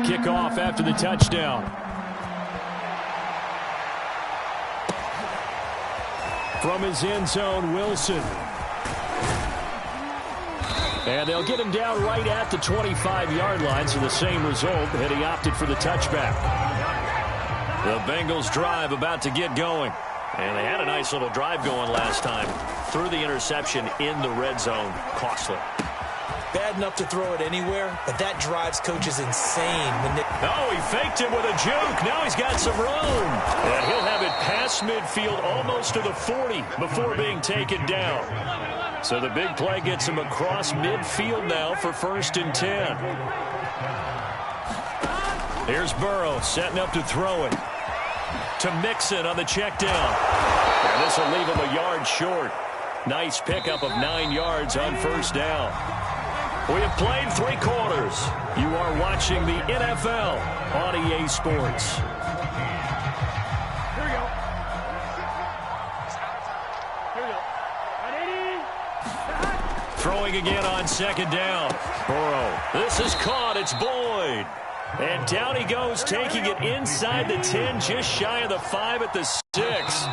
kick off after the touchdown. From his end zone, Wilson. And they'll get him down right at the 25-yard line, so the same result, and he opted for the touchback. The Bengals drive about to get going. And they had a nice little drive going last time. Threw the interception in the red zone. Costly. Bad enough to throw it anywhere, but that drives coaches insane. Oh, he faked him with a juke. Now he's got some room. And he'll have it past midfield almost to the 40 before being taken down. So the big play gets him across midfield now for 1st and 10. Here's Burrow setting up to throw it. To Mixon on the check down. And this will leave him a yard short. Nice pickup of 9 yards on 1st down. We have played 3 quarters. You are watching the NFL on EA Sports. Here we go. Ready? Throwing again on 2nd down. Burrow. This is caught. It's Boyd. And down he goes, taking it inside the 10, just shy of the 5 at the 6.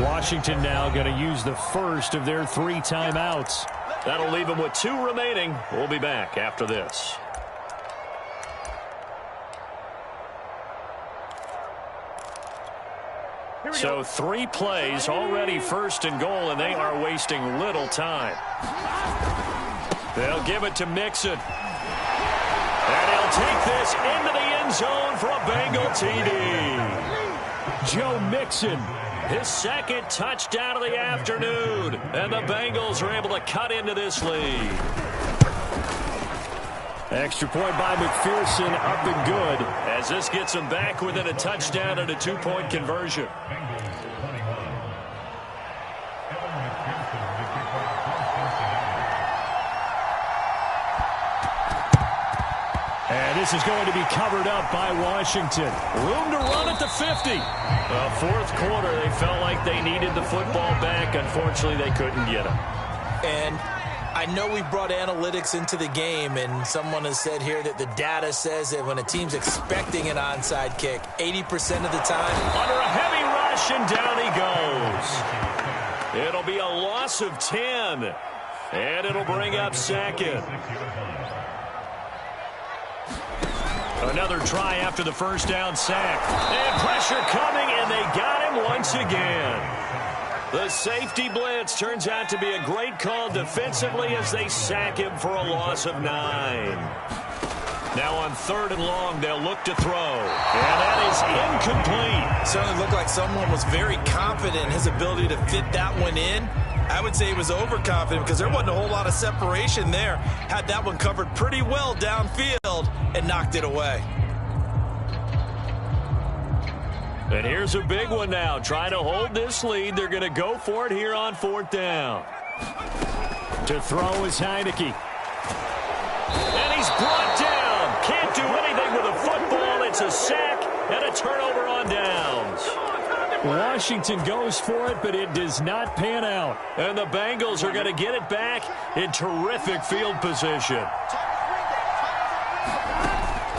Washington now going to use the first of their 3 timeouts. That'll leave them with 2 remaining. We'll be back after this. So 3 plays, already 1st and goal, and they are wasting little time. They'll give it to Mixon. And he'll take this into the end zone for a Bengal TD. Joe Mixon, his 2nd touchdown of the afternoon. And the Bengals are able to cut into this lead. Extra point by McPherson, up and good, as this gets them back within a touchdown and a 2-point conversion. And this is going to be covered up by Washington. Room to run at the 50. The 4th quarter, they felt like they needed the football back. Unfortunately, they couldn't get it. And I know we brought analytics into the game, and someone has said here that the data says that when a team's expecting an onside kick, 80% of the time. Under a heavy rush, and down he goes. It'll be a loss of 10. And it'll bring up 2nd. Another try after the 1st down sack. And pressure coming, and they got him once again. The safety blitz turns out to be a great call defensively as they sack him for a loss of 9. Now on 3rd and long, they'll look to throw. And that is incomplete. Certainly looked like someone was very confident in his ability to fit that one in. I would say he was overconfident because there wasn't a whole lot of separation there. Had that one covered pretty well downfield and knocked it away. And here's a big one now. Trying to hold this lead. They're going to go for it here on 4th down. To throw is Heineke. And he's brought down. Can't do anything with a football. It's a sack and a turnover on downs. Washington goes for it, but it does not pan out. And the Bengals are going to get it back in terrific field position.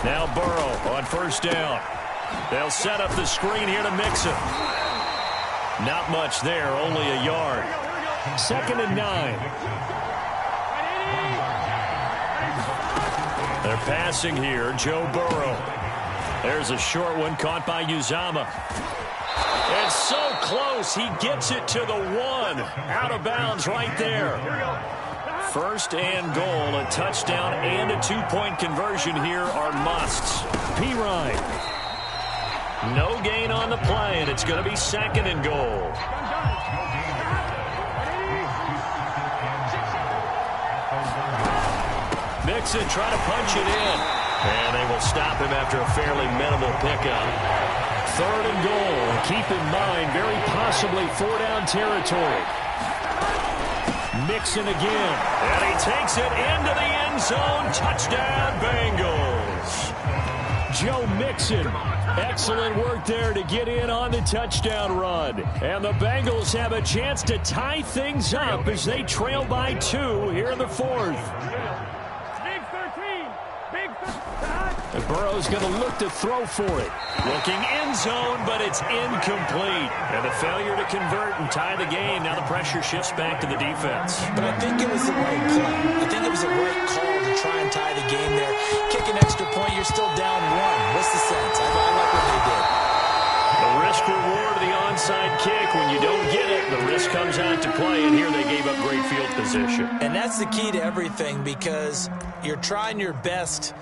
Now Burrow on 1st down. They'll set up the screen here to Mixon. Not much there, only a yard. 2nd and 9. They're passing here, Joe Burrow. There's a short one caught by Uzomah. And so close, he gets it to the 1. Out of bounds right there. 1st and goal, a touchdown and a 2-point conversion here are musts. Pirine. No gain on the play, and it's going to be 2nd and goal. Mixon trying to punch it in. And they will stop him after a fairly minimal pickup. 3rd and goal. Keep in mind, very possibly 4-down territory. Mixon again. And he takes it into the end zone. Touchdown, Bengals. Joe Mixon. Excellent work there to get in on the touchdown run. And the Bengals have a chance to tie things up as they trail by 2 here in the 4th. Burrow's going to look to throw for it. Looking end zone, but it's incomplete. And a failure to convert and tie the game. Now the pressure shifts back to the defense. But I think it was the right play. I think it was the right call to try and tie the game there. Kick an extra point, you're still down one. What's the sense? I like what they did. The risk-reward of the onside kick. When you don't get it, the risk comes out to play, and here they gave up great field position. And that's the key to everything, because you're trying your best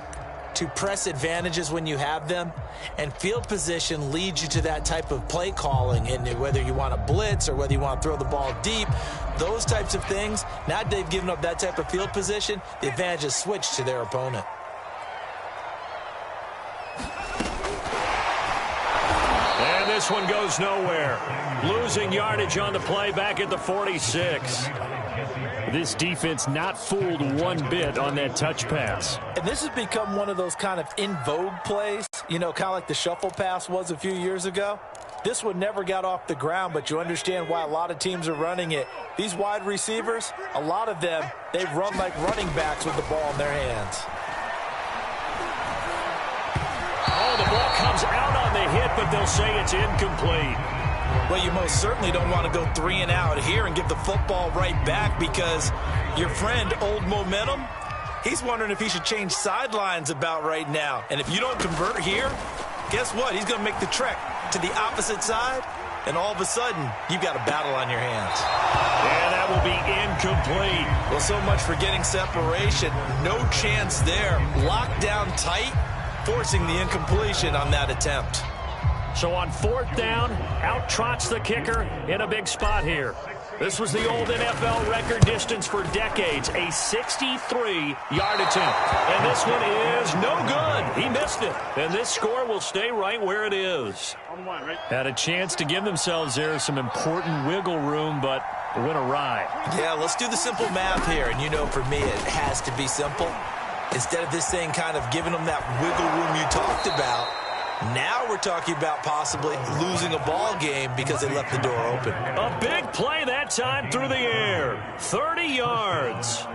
to press advantages when you have them, and field position leads you to that type of play calling, and whether you want to blitz or whether you want to throw the ball deep, those types of things. Now they've given up that type of field position, the advantage is switched to their opponent. And this one goes nowhere. Losing yardage on the play back at the 46. This defense not fooled one bit on that touch pass. And this has become one of those kind of in vogue plays, you know, kind of like the shuffle pass was a few years ago. This one never got off the ground, but you understand why a lot of teams are running it. These wide receivers, a lot of them, they run like running backs with the ball in their hands. Oh, the ball comes out on the hit, but they'll say it's incomplete. Well, you most certainly don't want to go 3 and out here and give the football right back, because your friend, Old Momentum, he's wondering if he should change sidelines about right now. And if you don't convert here, guess what? He's going to make the trek to the opposite side, and all of a sudden, you've got a battle on your hands. And that will be incomplete. Well, so much for getting separation. No chance there. Locked down tight, forcing the incompletion on that attempt. So on 4th down, out trots the kicker in a big spot here. This was the old NFL record distance for decades, a 63-yard attempt. And this one is no good. He missed it. And this score will stay right where it is. Had a chance to give themselves there some important wiggle room, but went awry. Yeah, let's do the simple math here. And you know, for me, it has to be simple. Instead of this thing kind of giving them that wiggle room you talked about, now we're talking about possibly losing a ball game because they left the door open. A big play that time through the air. 30 yards.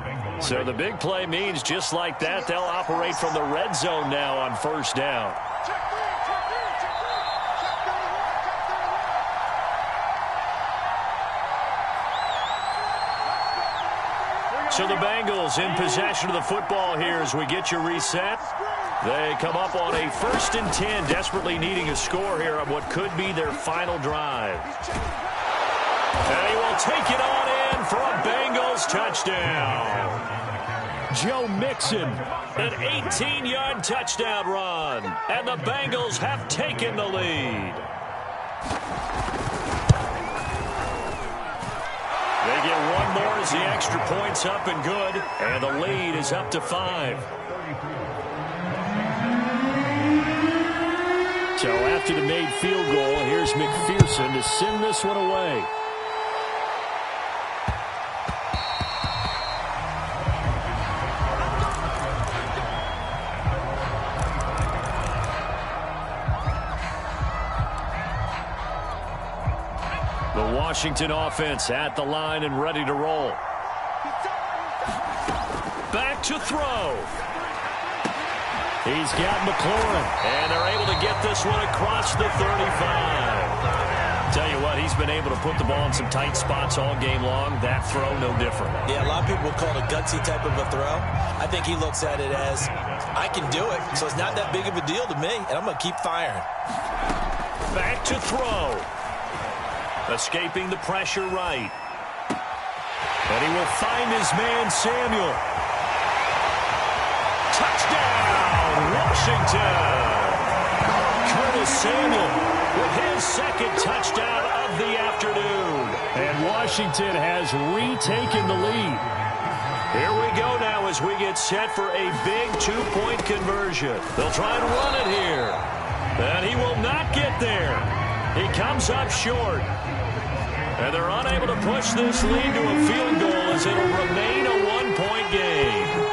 So the big play means just like that, they'll operate from the red zone now on 1st down. So the Bengals in possession of the football here as we get you reset. They come up on a 1st and 10, desperately needing a score here on what could be their final drive. And he will take it on in for a Bengals touchdown. Joe Mixon, an 18-yard touchdown run. And the Bengals have taken the lead. They get one more as the extra point's up and good. And the lead is up to 5. So after the made field goal, here's McPherson to send this one away. The Washington offense at the line and ready to roll. Back to throw. He's got McLaurin, and they're able to get this one across the 35. Tell you what, he's been able to put the ball in some tight spots all game long. That throw, no different. Yeah, a lot of people would call it a gutsy type of a throw. I think he looks at it as, I can do it, so it's not that big of a deal to me, and I'm going to keep firing. Back to throw. Escaping the pressure right. And he will find his man, Samuel. Touchdown, Washington. Curtis Samuel with his 2nd touchdown of the afternoon. And Washington has retaken the lead. Here we go now as we get set for a big 2-point conversion. They'll try and run it here. And he will not get there. He comes up short. And they're unable to push this lead to a field goal as it'll remain a 1-point game.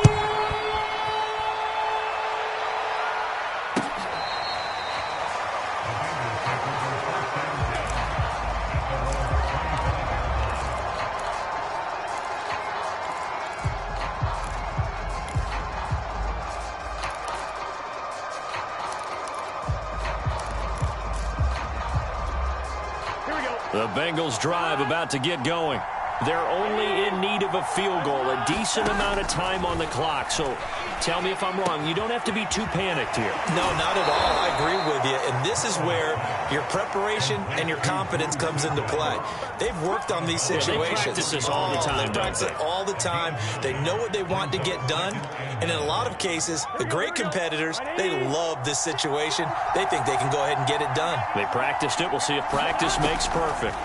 The Bengals drive about to get going. They're only in need of a field goal, a decent amount of time on the clock. So tell me if I'm wrong. You don't have to be too panicked here. No, not at all. I agree with you. And this is where your preparation and your confidence comes into play. They've worked on these situations. They practice this all the time. They practice it all the time. They know what they want to get done. And in a lot of cases, the great competitors, they love this situation. They think they can go ahead and get it done. They practiced it. We'll see if practice makes perfect.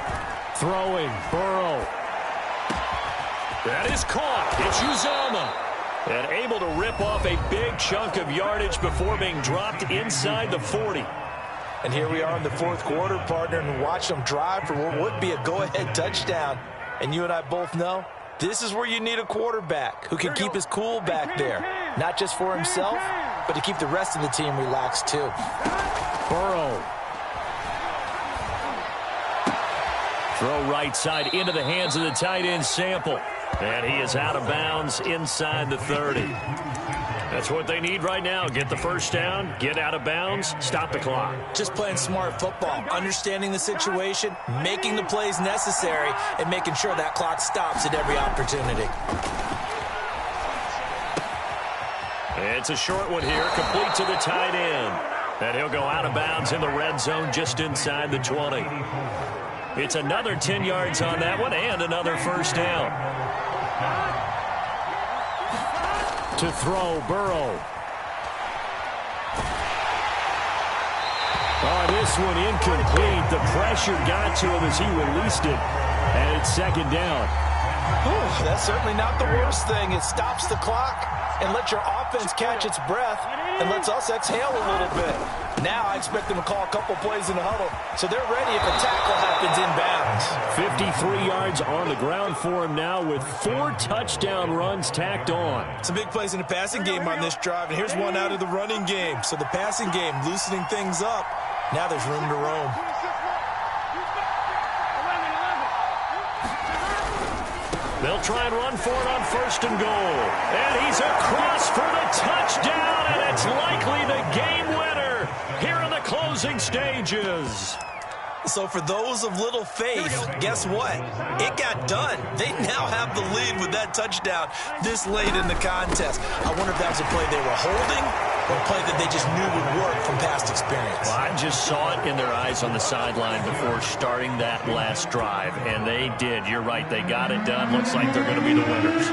Throwing, Burrow. That is caught. It's Uzomah. And able to rip off a big chunk of yardage before being dropped inside the 40. And here we are in the fourth quarter, partner, and watch them drive for what would be a go-ahead touchdown. And you and I both know this is where you need a quarterback who can keep his cool back there. Not just for himself, but to keep the rest of the team relaxed too. Burrow. Throw right side into the hands of the tight end Sample. And he is out of bounds inside the 30. That's what they need right now. Get the first down, get out of bounds, stop the clock. Just playing smart football, understanding the situation, making the plays necessary, and making sure that clock stops at every opportunity. It's a short one here, complete to the tight end. And he'll go out of bounds in the red zone just inside the 20. It's another 10 yards on that one and another first down. To throw, Burrow. Oh, this one incomplete. The pressure got to him as he released it. And it's second down. Whew, that's certainly not the worst thing. It stops the clock and lets your offense catch its breath and lets us exhale a little bit. Now I expect them to call a couple plays in the huddle, so they're ready if a tackle happens inbounds. 53 yards on the ground for him now with 4 touchdown runs tacked on. Some big plays in the passing game on this drive, and here's one out of the running game. So the passing game loosening things up. Now there's room to roam. They'll try and run for it on first and goal. And he's across for the touchdown, and it's likely the game winner here in the closing stages. So for those of little faith, guess what? It got done. They now have the lead with that touchdown this late in the contest. I wonder if that was a play they were holding or a play that they just knew would work from past experience. Well, I just saw it in their eyes on the sideline before starting that last drive, and they did. You're right. They got it done. Looks like they're going to be the winners.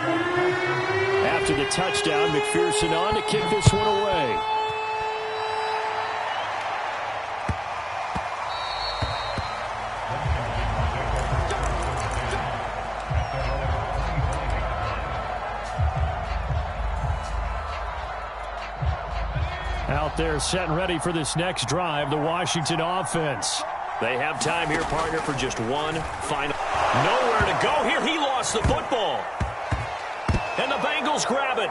After the touchdown, McPherson on to kick this one away. Out there set and ready for this next drive, the Washington offense. They have time here, partner, for just one final. Nowhere to go here. He lost the football. And the Bengals grab it.